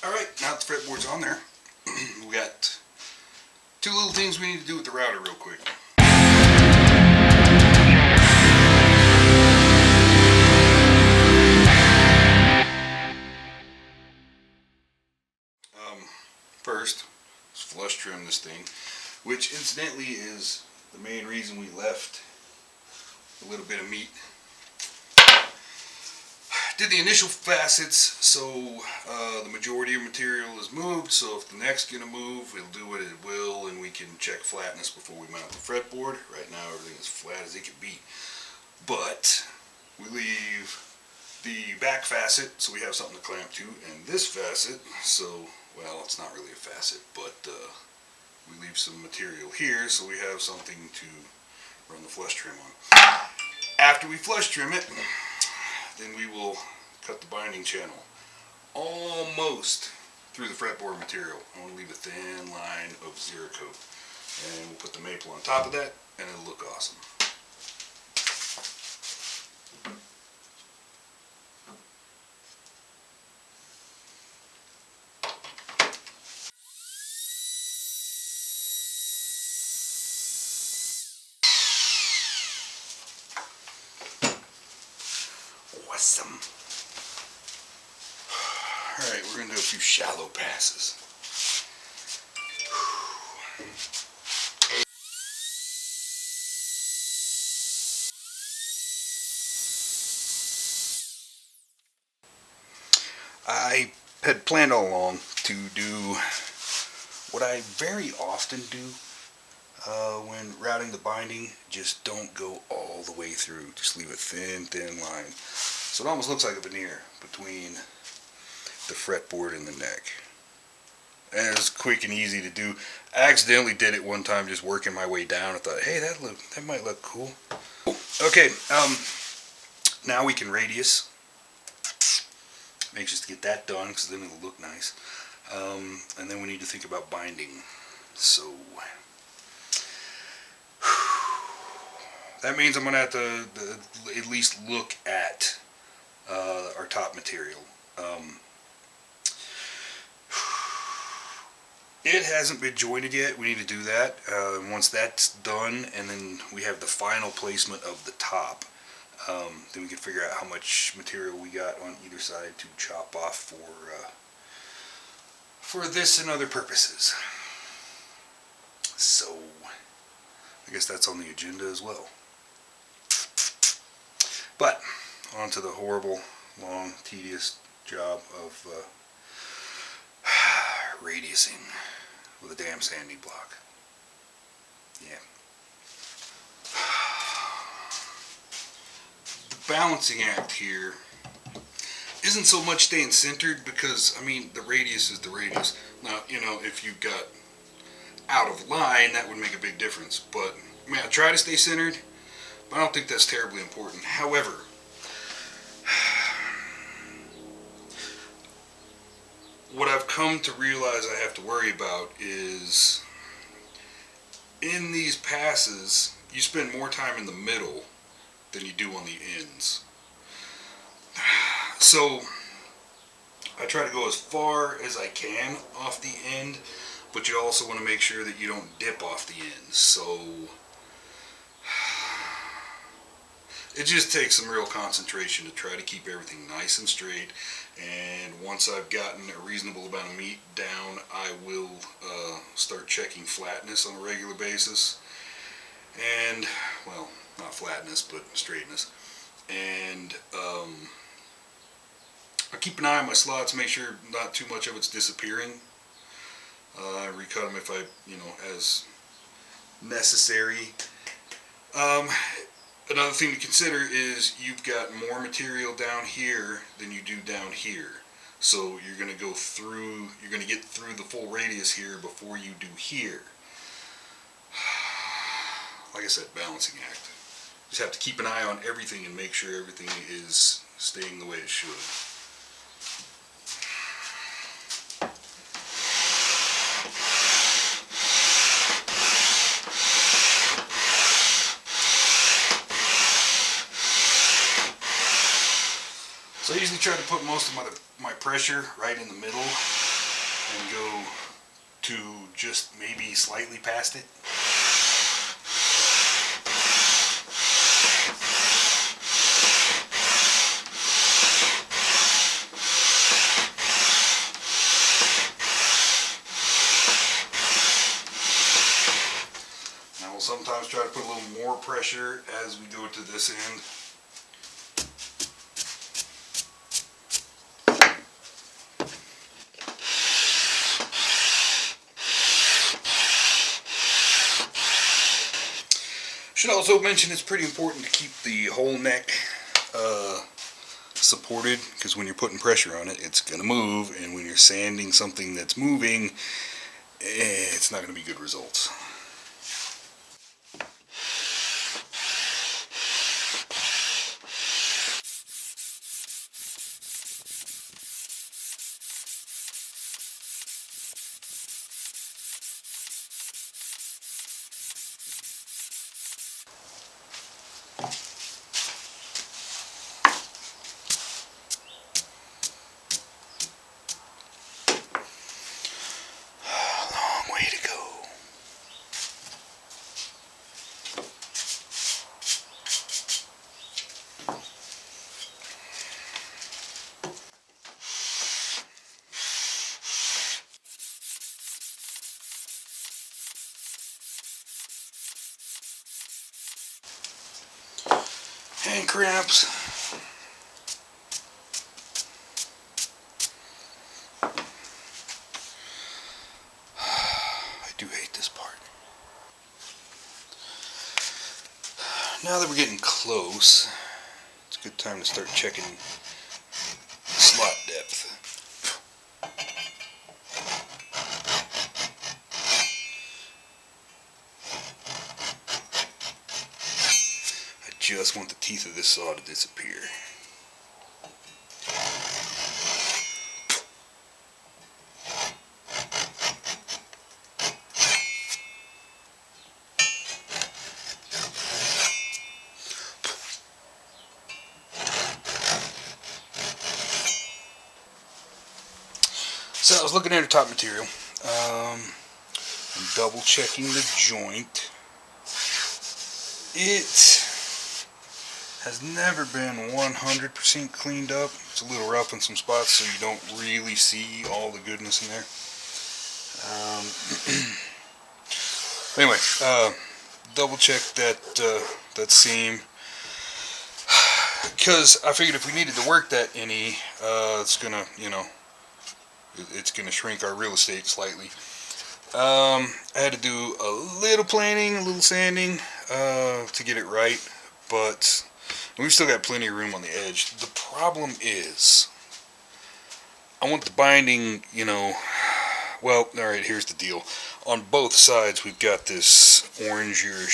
Alright, now that the fretboard's on there, we got two little things we need to do with the router real quick. First, let's flush trim this thing, which incidentally is the main reason we left a little bit of meat. Did the initial facets so the majority of material is moved, so if the neck's going to move, it'll do what it will, and we can check flatness before we mount the fretboard. Right now everything is flat as it can be. But we leave the back facet so we have something to clamp to, and this facet, so, well, it's not really a facet, but we leave some material here so we have something to run the flush trim on. After we flush trim it, then we will cut the binding channel almost through the fretboard material. I want to leave a thin line of Ziricote, and we'll put the maple on top of that, and it'll look awesome. Awesome. Alright, we're going to do a few shallow passes. I had planned all along to do what I very often do when routing the binding. Just don't go all the way through. Just leave a thin line. So it almost looks like a veneer between the fretboard and the neck. And it's quick and easy to do. I accidentally did it one time just working my way down. I thought, hey, that might look cool. Okay, now we can radius. I'm anxious to get that done because then it'll look nice. And then we need to think about binding. So that means I'm going to have to at least look at our top material. It hasn't been jointed yet. We need to do that. Once that's done, and then we have the final placement of the top, then we can figure out how much material we got on either side to chop off for this and other purposes. So I guess that's on the agenda as well. But on to the horrible, long, tedious job of radiusing with a damn sanding block. Yeah. The balancing act here isn't so much staying centered because, I mean, the radius is the radius. Now, you know, if you got out of line, that would make a big difference. But, I mean, I try to stay centered, but I don't think that's terribly important. However, what I've come to realize I have to worry about is in these passes, you spend more time in the middle than you do on the ends. So I try to go as far as I can off the end, but you also want to make sure that you don't dip off the ends. So it just takes some real concentration to try to keep everything nice and straight. And once I've gotten a reasonable amount of meat down, I will start checking flatness on a regular basis. And, well, not flatness, but straightness. And I keep an eye on my slots, make sure not too much of it's disappearing. I recut them if I, as necessary. Another thing to consider is you've got more material down here than you do down here. So you're going to go through, you're going to get through the full radius here before you do here. Like I said, balancing act. Just have to keep an eye on everything and make sure everything is staying the way it should. So I usually try to put most of my pressure right in the middle. and go to just maybe slightly past it. Now we'll sometimes try to put a little more pressure as we do it to this end. Should also mention it's pretty important to keep the whole neck supported, because when you're putting pressure on it, it's going to move, and when you're sanding something that's moving, it's not going to be good results. Hand cramps. I do hate this part. Now that we're getting close, it's a good time to start checking slot depth. I just want the teeth of this saw to disappear. So I was looking at her top material, and double checking the joint. It has never been 100% cleaned up. It's a little rough in some spots, so you don't really see all the goodness in there. Anyway, double check that seam, because I figured if we needed to work that any, it's gonna, it's gonna shrink our real estate slightly. I had to do a little planing, a little sanding to get it right, but we've still got plenty of room on the edge. The problem is, I want the binding, well, alright, here's the deal. On both sides, we've got this oranger,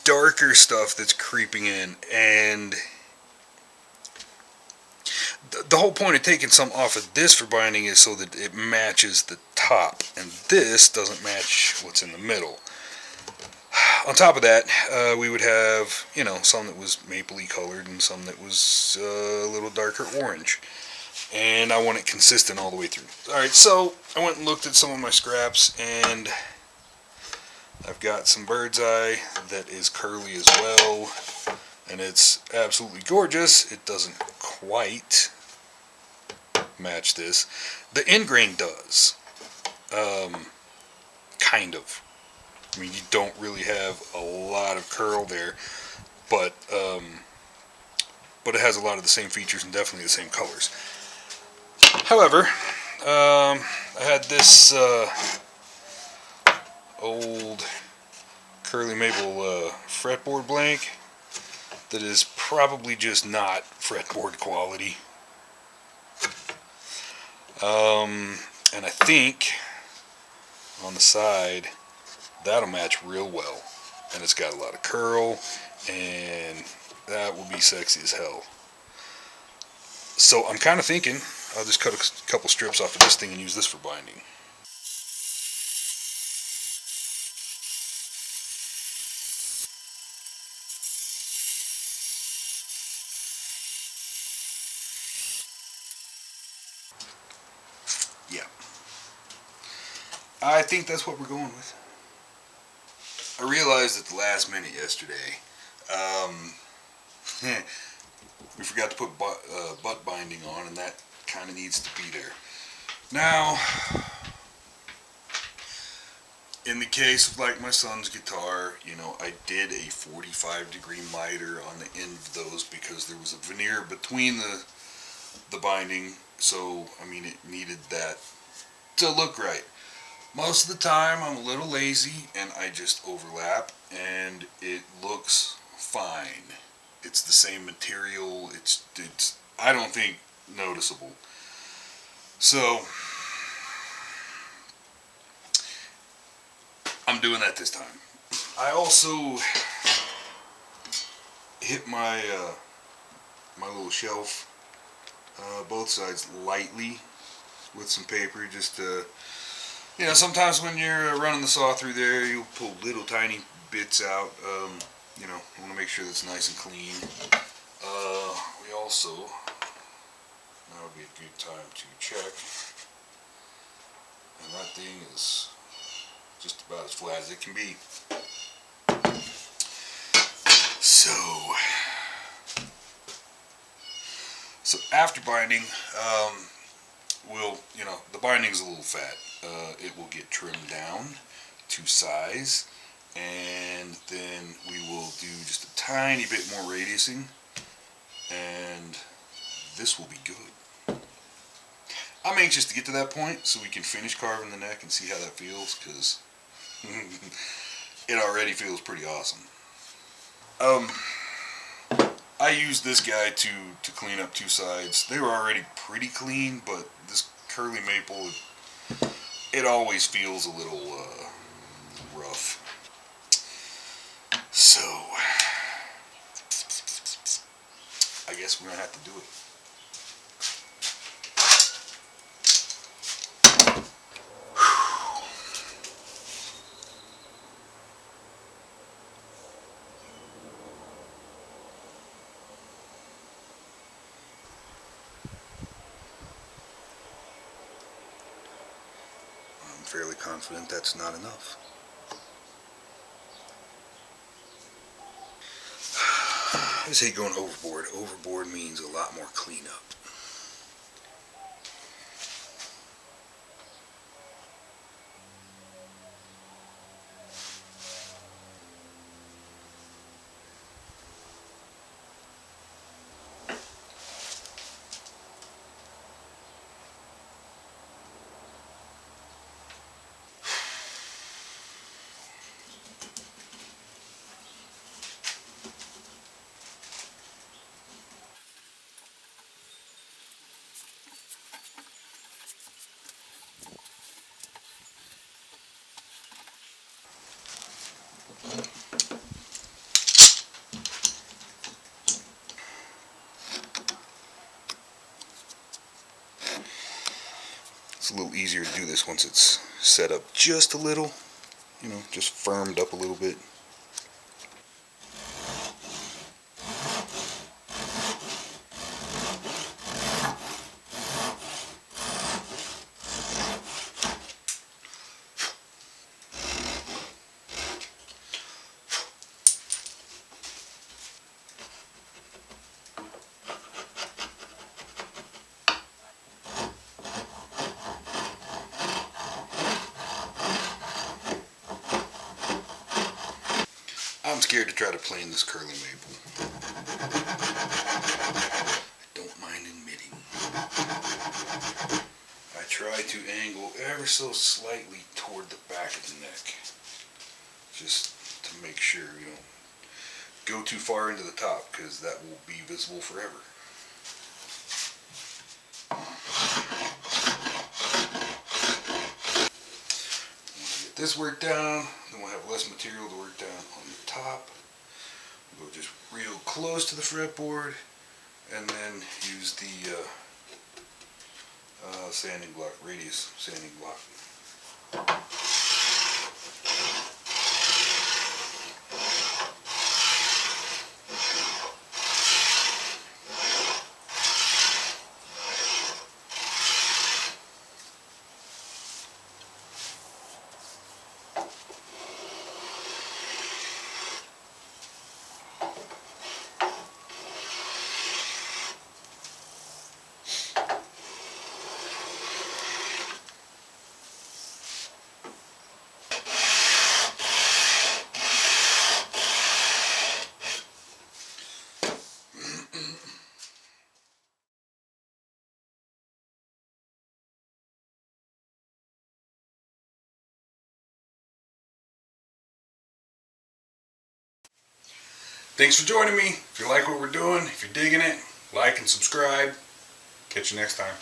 darker stuff that's creeping in, and the whole point of taking some off of this for binding is so that it matches the top, and this doesn't match what's in the middle. On top of that, we would have, some that was mapley colored and some that was a little darker orange, and I want it consistent all the way through. Alright, so I went and looked at some of my scraps, and I've got some bird's eye that is curly as well, and it's absolutely gorgeous. It doesn't quite match this. The end grain does, kind of. I mean, you don't really have a lot of curl there, but it has a lot of the same features and definitely the same colors. However, I had this old curly maple fretboard blank that is probably just not fretboard quality. And I think on the side that'll match real well, and it's got a lot of curl, and that will be sexy as hell. So I'm kind of thinking I'll just cut a couple strips off of this thing and use this for binding. I think that's what we're going with. I realized at the last minute yesterday, we forgot to put butt binding on, and that kind of needs to be there. Now, in the case of like my son's guitar, you know, I did a 45-degree miter on the end of those because there was a veneer between the binding, so I mean it needed that to look right. Most of the time I'm a little lazy and I just overlap and it looks fine. It's the same material, it's I don't think noticeable. So I'm doing that this time. I also hit my my little shelf, both sides lightly with some paper, just to, you know, sometimes when you're running the saw through there, you'll pull little tiny bits out. You know, I want to make sure that's nice and clean. We also, now would be a good time to check, and that thing is just about as flat as it can be. So after binding, you know, the binding's a little fat. It will get trimmed down to size, and then we will do just a tiny bit more radiusing, and this will be good. I'm anxious to get to that point so we can finish carving the neck and see how that feels, because it already feels pretty awesome. I used this guy to clean up two sides. They were already pretty clean, but this curly maple, it always feels a little rough. So I guess we're gonna have to do it. I'm fairly confident that's not enough. I just hate going overboard. Overboard means a lot more cleanup. It's a little easier to do this once it's set up just a little, you know, just firmed up a little bit. I'm scared to try to plane this curly maple. I don't mind admitting. I try to angle ever so slightly toward the back of the neck, just to make sure you don't go too far into the top, because that will be visible forever. Get this worked down, then we'll have less material to work down on the top. We'll go just real close to the fretboard, and then use the sanding block, radius sanding block. Thanks for joining me. If you like what we're doing, if you're digging it, like and subscribe. Catch you next time.